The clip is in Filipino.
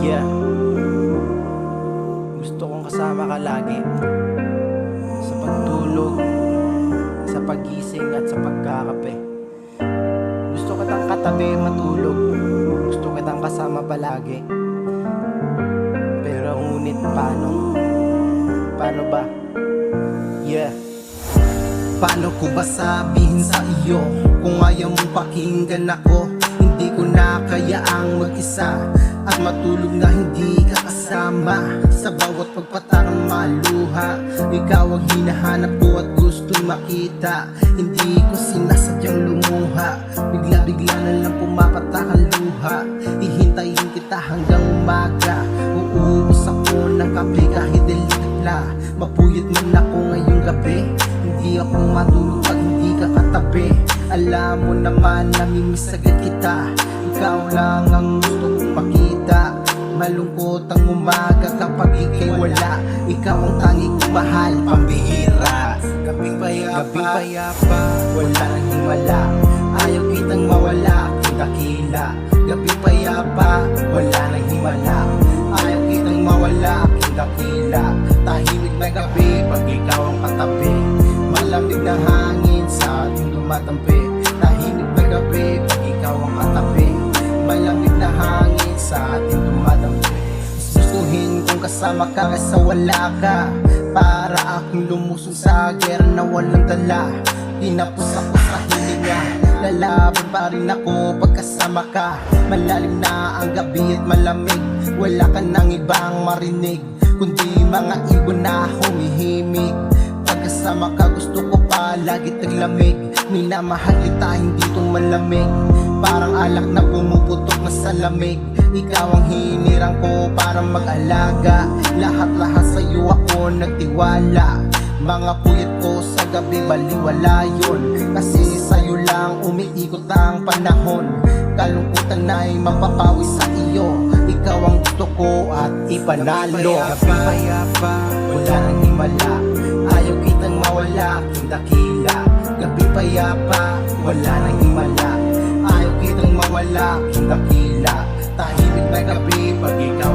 Yeah, gusto kong kasama ka lagi sa pagtulog, sa pagising at sa pagkakape. Gusto kitang katabi matulog, gusto kitang kasama palagi. Pero ngunit paano? Paano ba? Yeah. Paano ko ba sabihin sa iyo kung ayaw mong pakinggan ako? Hindi ko na kayaang mag-isa at matulog na hindi ka kasama. Sa bawat pagpatakang maluha, ikaw ang hinahanap ko at gustong makita. Hindi ko sinasadyang lumuha, bigla-bigla na lang pumapatak ang luha. Hihintayin kita hanggang umaga, uuubos ako ng kape kahit delikatla. Mapuyat man ako ngayong gabi, hindi ako matulog pag hindi ka katabi. Alam mo naman namimiss agad kita, ikaw lang ang gusto kong makita. Malungkot ang umaga kapag ika'y wala, ikaw ang tanging kong mahal, pambihira. Gabing payapa, wala nang himala, ayaw kitang mawala, aking dakila. Gabing payapa, wala nang himala, ayaw kitang mawala, aking dakila. Tahimik na gabi pag ikaw ang katabi, malamig na hangin sa ating tumatampi. Tahimik na gabi pag ikaw ang katabi, malamig na hangin sa ating tumatampi. Gustuhin kong kasama ka kaysa wala ka, para akong lumusong sa gera na walang dala. Tinapos ako sa hininga, lalaban pa rin ako pagkasama ka. Malalim na ang gabi at malamig, wala ka nang ibang marinig kundi mga ibon na humihimik. Pagkasama ka gusto ko pa lagi taglamig, minamahal kita hindi itong malamig, parang alak na pumuputok na sa lamig. Ikaw ang hinirang ko para mag-alaga, lahat-lahat sa'yo ako nagtiwala. Mga puyat ko sa gabi baliwala yun, kasi sa'yo lang umiikot ang panahon. Kalungkutan na'y mapapawi sa iyo, ikaw ang gusto ko at ipanalo. Gabi payapa, wala nang himala, ayaw kitang mawala, aking dakila. Gabi payapa, wala nang himala, ayaw kitang mawala, aking dakila. Tahimik na gabi pag ikaw